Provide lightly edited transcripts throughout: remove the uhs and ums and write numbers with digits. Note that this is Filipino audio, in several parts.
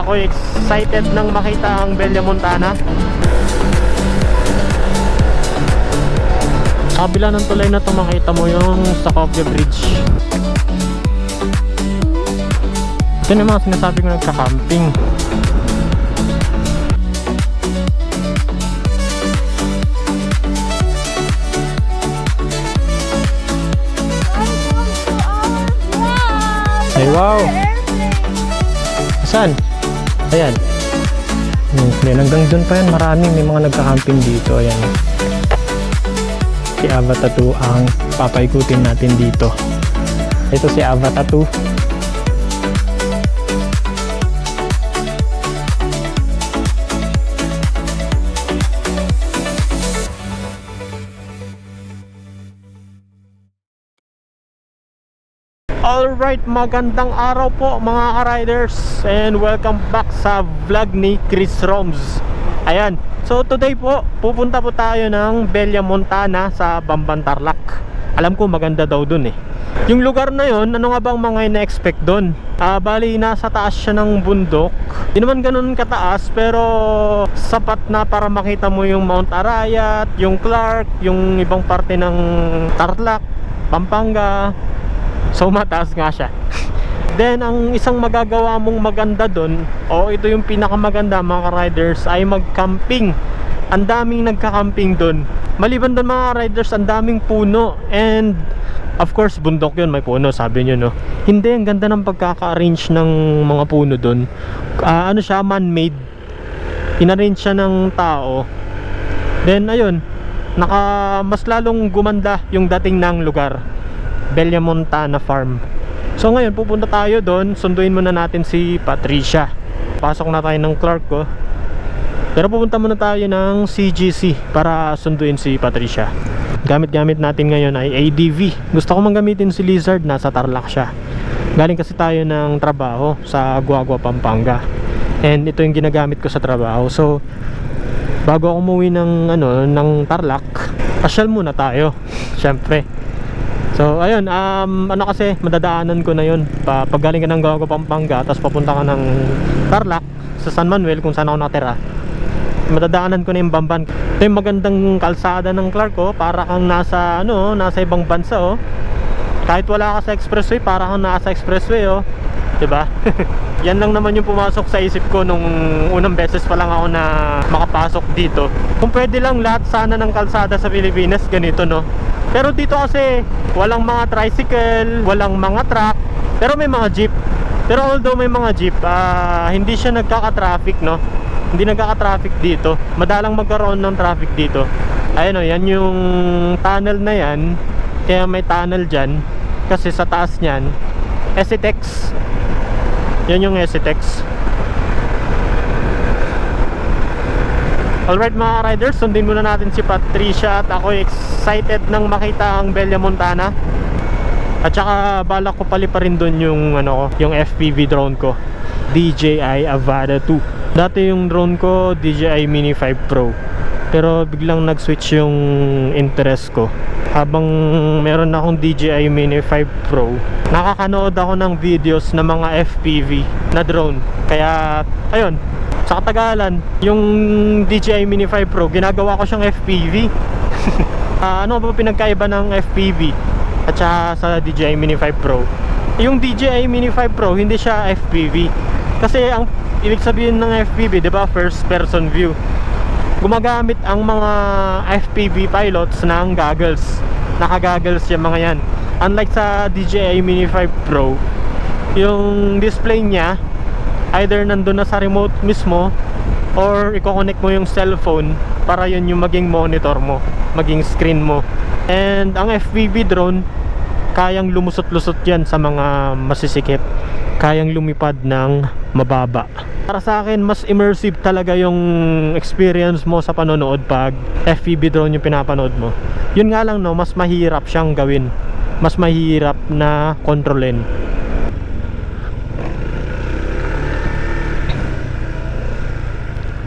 Ako excited nang makita ang Bella Montana. Sa kabila ng tulay na ito, makita mo yung Sacopia Bridge. Ito yung mga sinasabi ko nagka-camping. Ay wow! Saan? Ayan. Hanggang dun pa yan, maraming may mga nagka-camping dito. Ayan. Si Ava Tattoo ang papaikutin natin dito. Ito si Ava Tattoo. Alright, magandang araw po mga ka-riders and welcome back sa vlog ni Chris Roms. Ayan, so today po pupunta po tayo ng Bella Montana sa Bamban Tarlac. Alam ko maganda daw dun eh. Yung lugar na yon, ano nga bang mga ina-expect dun? Bali nasa taas siya ng bundok. Hindi naman ganun kataas pero sapat na para makita mo yung Mount Arayat, yung Clark, yung ibang parte ng Tarlac, Pampanga. So mataas nga siya. Then ang isang magagawa mong maganda doon, o ito yung pinakamaganda mga riders, ay mag-camping. Ang daming nagka-camping doon. Maliban doon mga riders, ang daming puno. And of course bundok yun, may puno, sabi nyo no. Hindi, ang ganda ng pagkaka-arrange ng mga puno doon. Ano siya, man-made. In-arrange siya ng tao. Then ayun, mas lalong gumanda yung dating ng lugar. Bella Montana Farm. So ngayon pupunta tayo doon. Sunduin muna natin si Patricia. Pasok na tayo ng Clark ko. Pero pupunta muna tayo ng CGC para sunduin si Patricia. Gamit natin ngayon ay ADV. Gusto ko gamitin si Lizard. Nasa Tarlac siya. Galing kasi tayo ng trabaho sa Guagua, Pampanga. And ito yung ginagamit ko sa trabaho. So bago ako umuwi ng Tarlac, pasyal muna tayo. Syempre. So ayun, kasi madadaanan ko na yun. Pag galing ka ng Guagua, Pampanga, tapos papunta ka ng Tarlac sa San Manuel kung saan ako nakatira, madadaanan ko na yung Bamban. Ito yung magandang kalsada ng Clark ko. Para kang nasa ibang bansa oh. Kahit wala ka sa expressway, para kang nasa expressway oh. Diba? Yan lang naman yung pumasok sa isip ko nung unang beses pa lang ako na makapasok dito. Kung pwede lang lahat sana ng kalsada sa Pilipinas ganito no. Pero dito kasi walang mga tricycle, walang mga truck, pero may mga jeep. Pero although may mga jeep, hindi siya nagkaka-traffic no. Hindi nagkaka-traffic dito. Madalang magkaroon ng traffic dito. Ayun o, yan yung tunnel na yan. Kaya may tunnel dyan. Kasi sa taas nyan, Esitex. Yan yung Esitex. Alright mga riders, sundin muna natin si Patricia. At ako excited nang makita ang Bella Montana. At saka balak ko paliparin dun yung yung FPV drone ko, DJI Avata 2. Dati yung drone ko DJI Mini 5 Pro. Pero biglang nag-switch yung interest ko. Habang meron akong DJI Mini 5 Pro, nakakanood ako ng videos ng mga FPV na drone. Kaya ayun, sa katagalan, yung DJI Mini 5 Pro, ginagawa ko siyang FPV. Ano ba pinagkaiba ng FPV at saka sa DJI Mini 5 Pro? Yung DJI Mini 5 Pro, hindi siya FPV. Kasi ang ibig sabihin ng FPV, di ba, first person view. Gumagamit ang mga FPV pilots ng goggles. Naka-goggles yung mga yan. Unlike sa DJI Mini 5 Pro, yung display niya either nandun na sa remote mismo or i-connect mo yung cellphone para yun yung maging monitor mo, maging screen mo. And ang FPV drone, kayang lumusot-lusot yan sa mga masisikip, kayang lumipad ng mababa. Para sa akin, mas immersive talaga yung experience mo sa panonood pag FPV drone yung pinapanood mo. Yun nga lang no, mas mahirap siyang gawin, mas mahirap na kontrolin.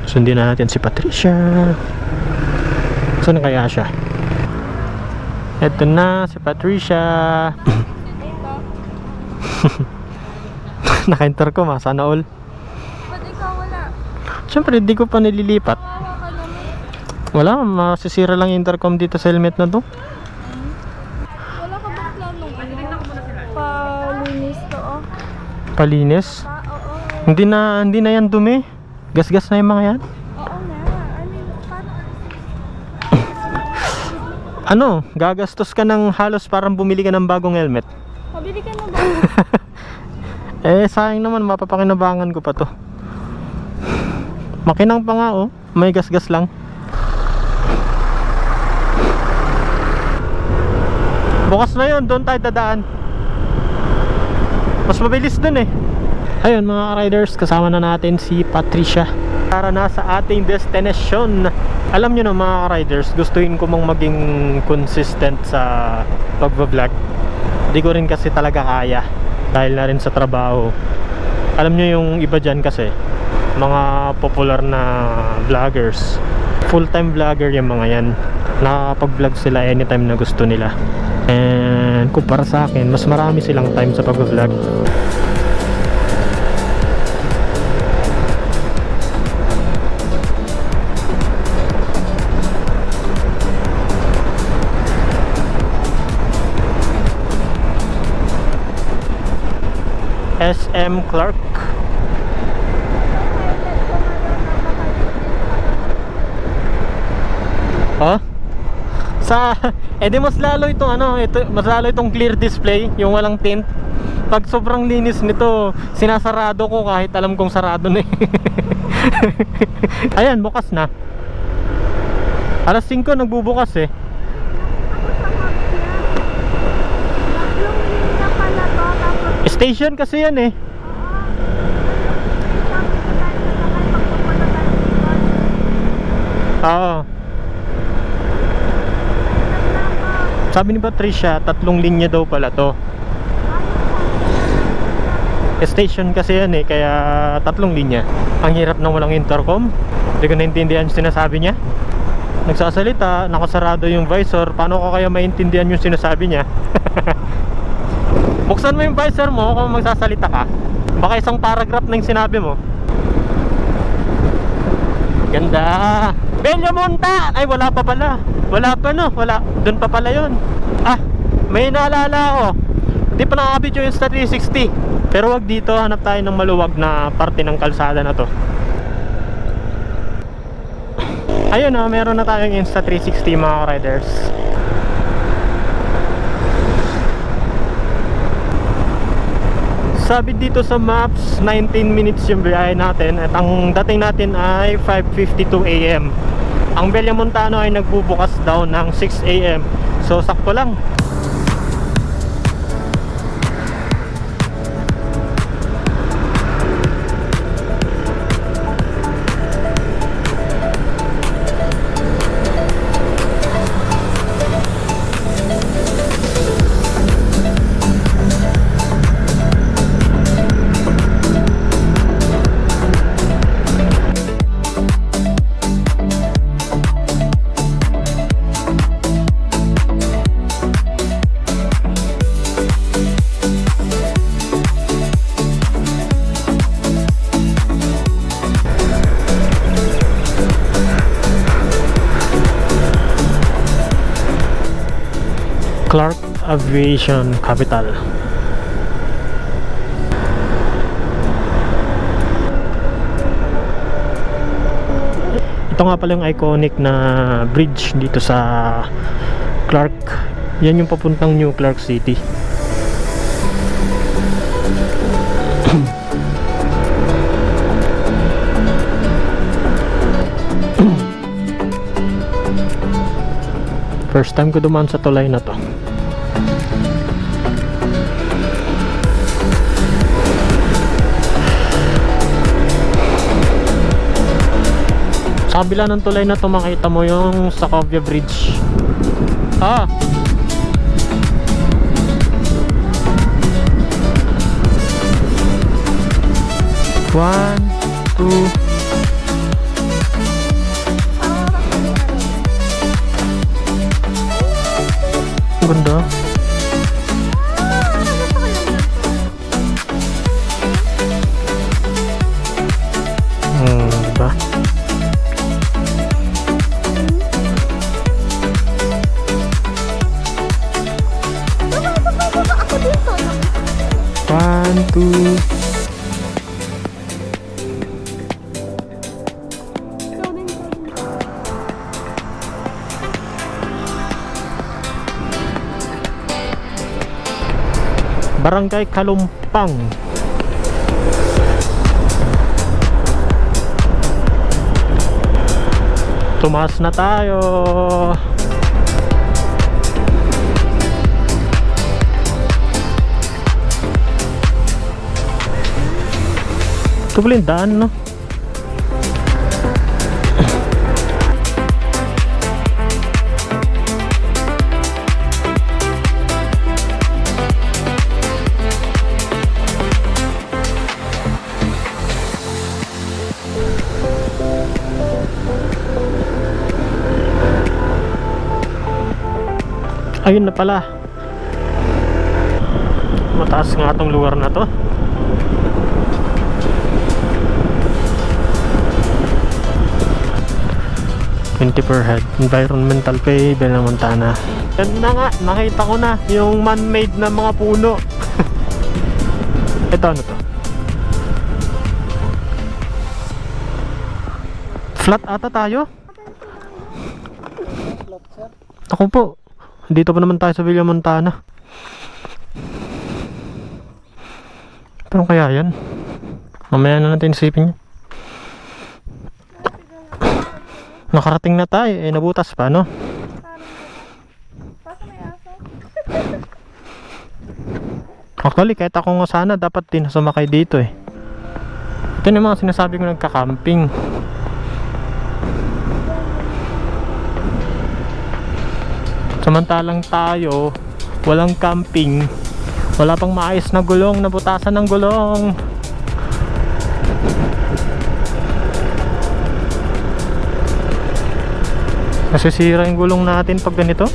Sundin na natin si Patricia. Saan kaya siya? Eto na si Patricia. Naka-enter ko, sana all. Pwede Siyempre, di ko pa nililipat. Kawawa ka naman. Wala, masisira lang yung intercom dito sa helmet na to. Wala ka bang planong palinis to, oh? Palinis. Oo. Hindi na yan dumi. Gasgas na yung mga yan. Oo na. I mean, paano? Ano, gagastos ka ng halos parang bumili ka ng bagong helmet. Mabili ka na ba? Sayang naman, mapapakinabangan ko pa to. Makinang pa nga, oh. May gasgas lang. Bukas na yun, doon tayo dadaan. Mas mabilis dun eh. Ayun mga riders, kasama na natin si Patricia para na sa ating destination. Alam nyo na mga riders, gustuin ko mang maging consistent sa pagbablog. Hindi ko rin kasi talaga kaya dahil na rin sa trabaho. Alam nyo yung iba dyan kasi mga popular na vloggers, full time vlogger yung mga yan. Nakakapag-vlog sila anytime na gusto nila. And kumpara sa akin, mas marami silang time sa pag-vlog. SM Clark. Oh? Di mas lalo itong mas lalo itong clear display, yung walang tint. Pag sobrang linis nito, sinasarado ko kahit alam kong sarado na eh. Ayan, bukas na. Alas 5 nagbubukas eh. Station kasi yan eh. Oo. Sabi ni Patricia, 3 linya daw pala to. Station kasi yan eh, kaya 3 linya. Ang hirap na walang intercom. Hindi ko naintindihan yung sinasabi niya. Nagsasalita, nakasarado yung visor. Paano ko kaya maintindihan yung sinasabi niya? Buksan mo yung visor mo kung magsasalita ka. Baka isang paragraph na yung sinabi mo. Ganda. Bellomonta! Ay, wala pa pala. Wala pa no, wala. Doon pa pala yun. Ah, may naalala ako. Hindi pa nakakabit yung Insta360. Pero wag dito, hanap tayo ng maluwag na parte ng kalsada na to. Ayun na, meron na tayong Insta360 mga riders. Sabi dito sa maps, 19 minutes yung biyahe natin at ang dating natin ay 5:52 AM. Ang Bellomontano ay nagbubukas daw ng 6 AM. So sakto lang. Clark Aviation Capital. Ito nga pala yung iconic na bridge dito sa Clark. Yan yung papuntang New Clark City. First time ko dumaan sa tulay na to. Sa kabila ng tulay na to makita mo yung Sokovia Bridge. Ah! One, two. Ganda. Diba? Ako dito. 1, 2. Ikaw din. Barangay Kalumpang. Tumaas na tayo. Ito pala yung daan, no? Ayun na pala. Mataas nga tong lugar na to. $20 per head. Environmental pay, Bella Montana. Yan na nga, nakita ko na yung man-made na mga puno. Ito, ano to? Flat ata tayo? Ako po. Dito pa naman tayo sa Villa Montana. Pero kaya yan? Mamaya na natin isipin yan. Nakarating na tayo. Eh, nabutas pa, no? Baka may aso. Actually, kahit ako nga sana, dapat din sumakay dito eh. Ito yung mga sinasabi ko nagka-camping. Samantalang tayo, walang camping, wala pang maayos na gulong, nabutasan ng gulong. Nasisira yung gulong natin pag ganito.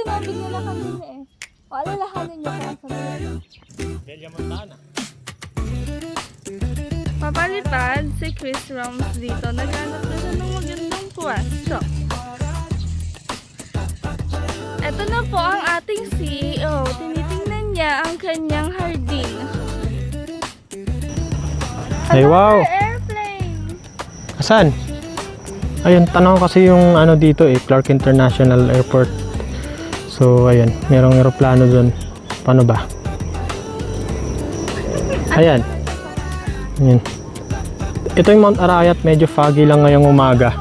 sinabi niyo na kanina eh. O, alalahanin niyo kung saan nila. Bella Montana. Mapalipad si Chris Roms dito. Naghanap na siya ng magandang pwesto. Ito na po ang ating CEO. Tinitingnan niya ang kanyang hardin. Ay, wow! Airplane! Asan? Ayun, tanong kasi yung ano dito eh, Clark International Airport. So, ayan, merong eroplano doon. Paano ba? Ayan. Ayan. Ito yung Mount Arayat, medyo foggy lang ngayong umaga.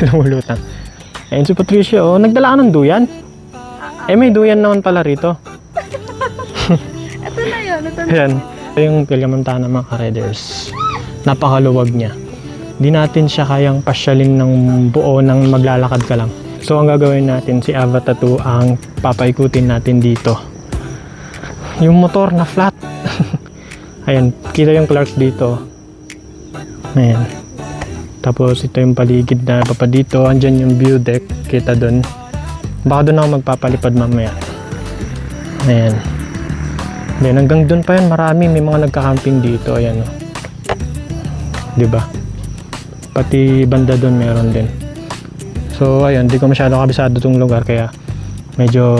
Lumulutang. Ayun si Patricia, oh, nagdala ka ng duyan? Eh, may duyan naman pala rito. Ito na yun. Ito na Ayan. Ito yung Bella Montana, mga ka-riders. Napakaluwag niya. Hindi natin siya kayang pasyalin ng buo ng maglalakad ka lang. So ang gagawin natin, si Avatar 2 ang papaikutin natin dito. Yung motor na flat. Ayan, kita yung Clark dito. Ayan. Tapos ito yung paligid na papa dito. Andyan yung view deck, kita dun. Baka dun ako magpapalipad mamaya. Ayan. Then hanggang dun pa yan, marami. May mga nagka-camping dito. Ayan o. Diba? Pati banda dun meron din. So ayun, di ko masyado kabisado tong lugar kaya medyo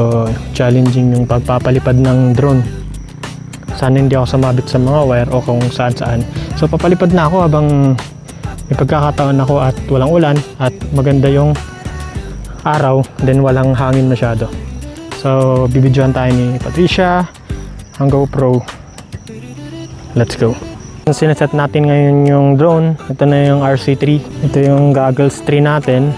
challenging yung pagpapalipad ng drone. Sana hindi ako sumabit sa mga wire o kung saan saan. So papalipad na ako habang may pagkakataon ako at walang ulan at maganda yung araw, then walang hangin masyado. So bibidyohan tayo ni Patricia ang GoPro. Let's go. Sineset natin ngayon yung drone. Ito na yung RC3. Ito yung goggles 3 natin.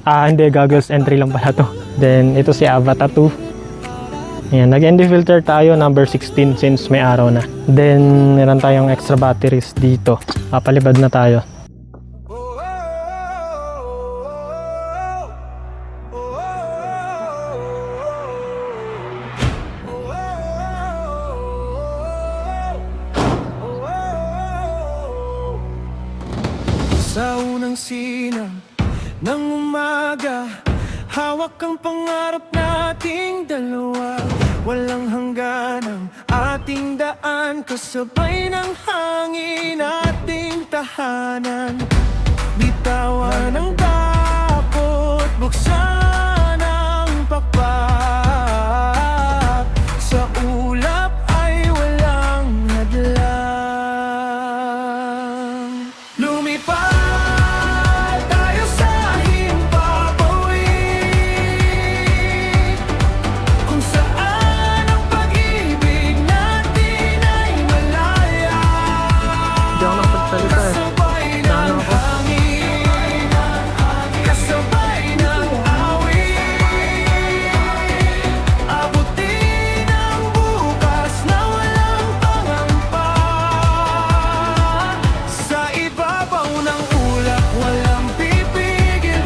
Hindi, goggles entry lang pala to. Then ito si Avatar 2. Ayan, nag-ND filter tayo number 16 since may araw na. Then meron tayong extra batteries dito. Papalipad na tayo. Sa unang sinang ng umaga, hawak ang pangarap nating dalawa. Walang hanggan ang ating daan, kasabay ng hangin ating tahanan. Bitawan ang takot, buksan ang pakpak. Sa ulap ay walang hadlang. Lumipad tayo sa himpapawid, kung saan ang pag-ibig natin ay malaya. Hindi ako nakapagsalita eh. Kasabay ng hangin, kasabay ng awit, abutin ang bukas na walang pangamba. Sa ibabaw ng ulap walang pipigil,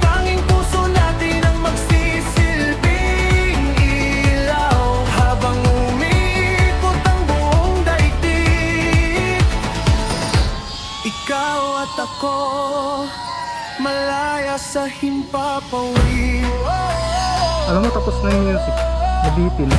tanging puso natin ang magsisilbing ilaw. Habang umiikot ang buong daigdig, ikaw at ako, malaya sa himpapawid. Alam mo, tapos na yung music. Nabitin.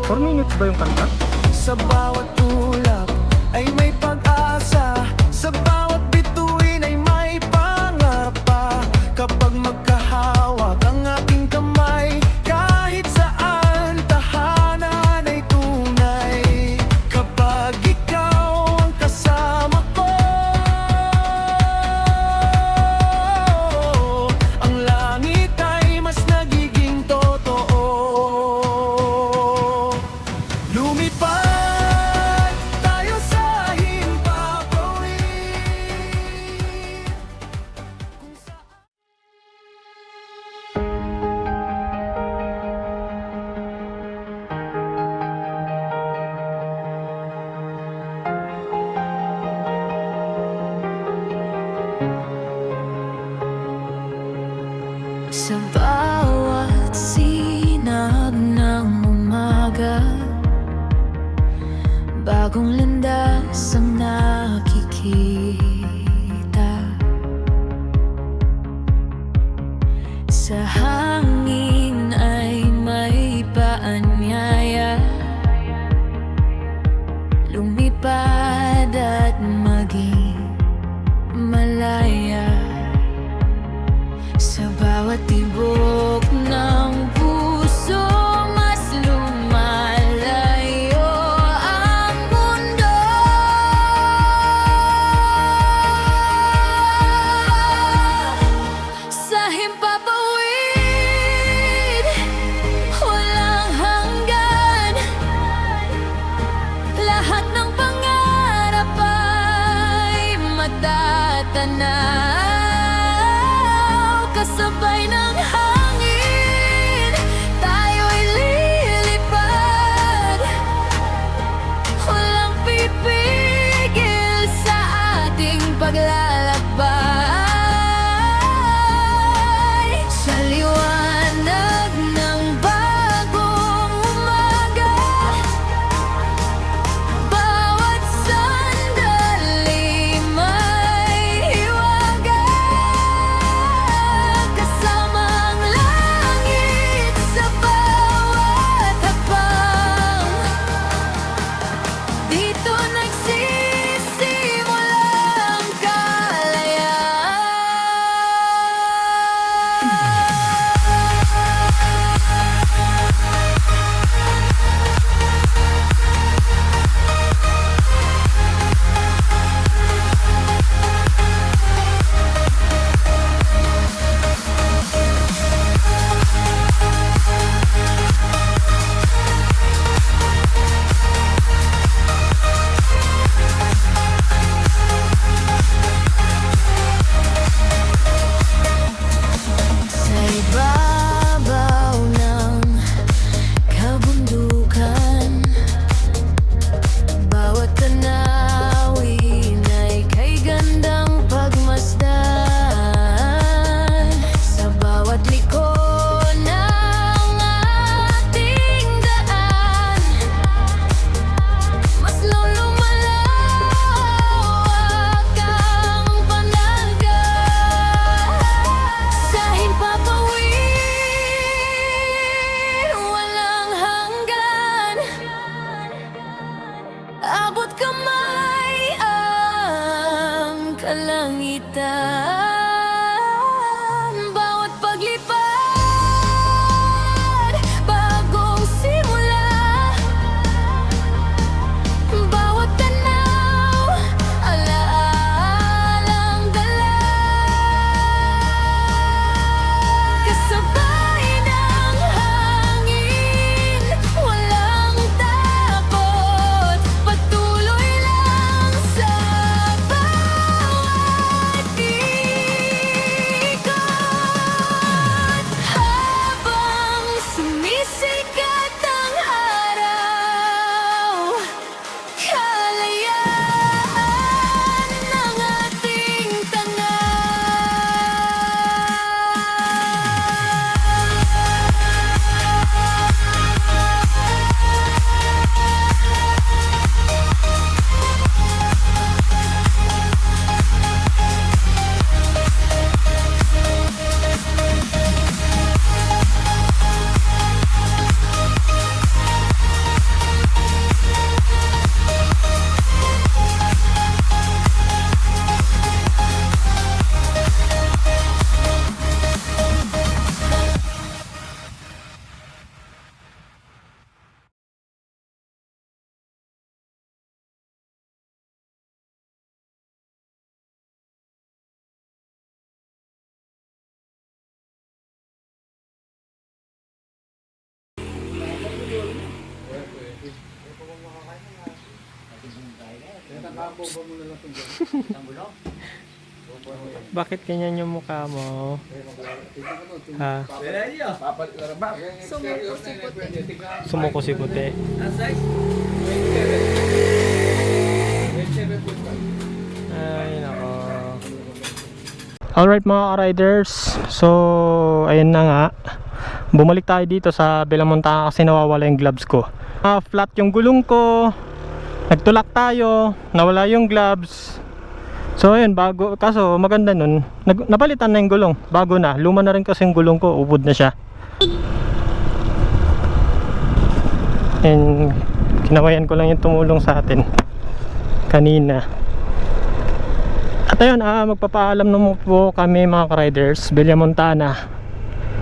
4 minutes ba yung kanta? Sa bawat ulap ay may pag-asa, sa bawat bituin ay may pangarap pa. Kapag magkahawak ang ating kamay, kahit saan tahanan ay tunay. Kapag ikaw ang kasama ko, ang langit ay mas nagiging totoo. Lumipad tayo sa himpapawid, kung saan sa bawat sinag ng umaga, bagong landas ang nakikita. Sa hangin ay may paanyaya, lumipad at maging malaya. Sa bawat tibok ng puso, mas lumalayo ang mundo. Sa himpapawid, Bakit ganyan yung mukha mo? Ha? Sumuko si puti. Ay, nako. Alright mga ka-riders. So, ayun na nga. Bumalik tayo dito sa Bellamontana kasi nawawala yung gloves ko. Flat yung gulong ko. Nagtulak tayo. Nawala yung gloves. So ayun, bago, kaso maganda nun, napalitan na yung gulong, bago na, luma na rin kasi yung gulong ko, ubod na siya. And kinawayan ko lang yung tumulong sa atin kanina. At ayun, magpapaalam naman po kami mga ka-riders, Bellamontana.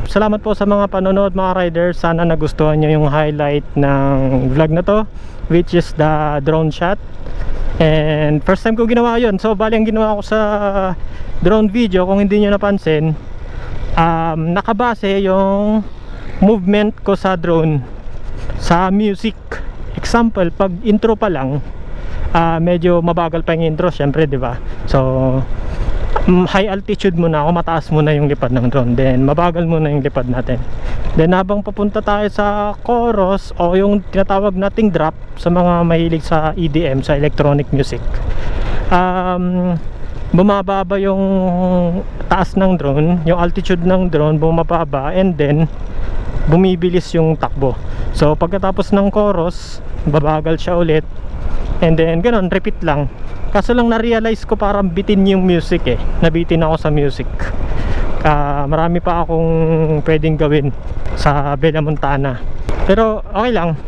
Salamat po sa mga panonood mga riders, sana nagustuhan nyo yung highlight ng vlog na to, which is the drone shot. And first time ko ginawa yun. So bali ang ginawa ko sa drone video, kung hindi nyo napansin, nakabase yung movement ko sa drone sa music. Example, pag intro pa lang, medyo mabagal pa yung intro syempre, di ba? So high altitude muna ako, mataas muna yung lipad ng drone, then mabagal muna yung lipad natin. Then habang papunta tayo sa chorus o yung tinatawag nating drop sa mga mahilig sa EDM, sa electronic music, bumababa yung taas ng drone, yung altitude ng drone bumababa, and then bumibilis yung takbo. So pagkatapos ng chorus, babagal siya ulit, and then ganun, repeat lang. Kaso lang na-realize ko parang bitin yung music eh. Nabitin ako sa music. Marami pa akong pwedeng gawin sa Bellamontana. Pero okay lang.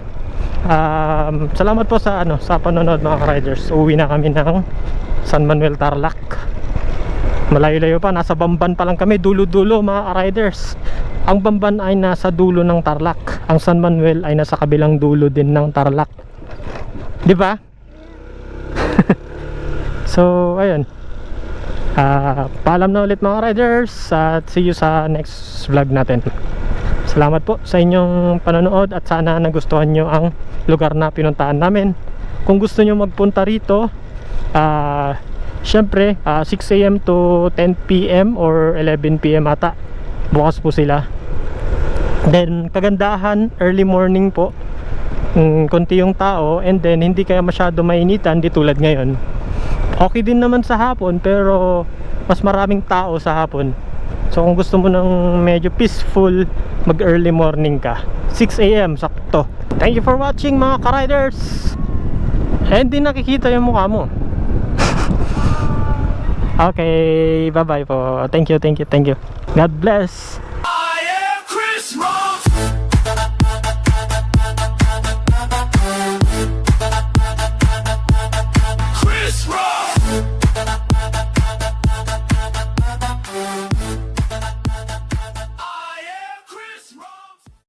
Salamat po sa sa panonood mga riders. Uwi na kami ng San Manuel Tarlac. Malayo-layo pa, nasa Bamban pa lang kami, dulo-dulo mga riders. Ang Bamban ay nasa dulo ng Tarlac. Ang San Manuel ay nasa kabilang dulo din ng Tarlac. 'Di ba? So ayun, paalam na ulit mga riders, at see you sa next vlog natin. Salamat po sa inyong panonood at sana nagustuhan nyo ang lugar na pinuntahan namin. Kung gusto nyo magpunta rito, syempre 6 AM to 10 PM or 11 PM ata bukas po sila. Then kagandahan, early morning po, konti yung tao, and then hindi kaya masyado mainitan, di tulad ngayon. Okay din naman sa hapon, pero mas maraming tao sa hapon. So kung gusto mo ng medyo peaceful, mag early morning ka, 6 AM sakto. Thank you for watching mga ka-riders. Hindi nakikita yung mukha mo. Okay, bye bye po. Thank you. God bless.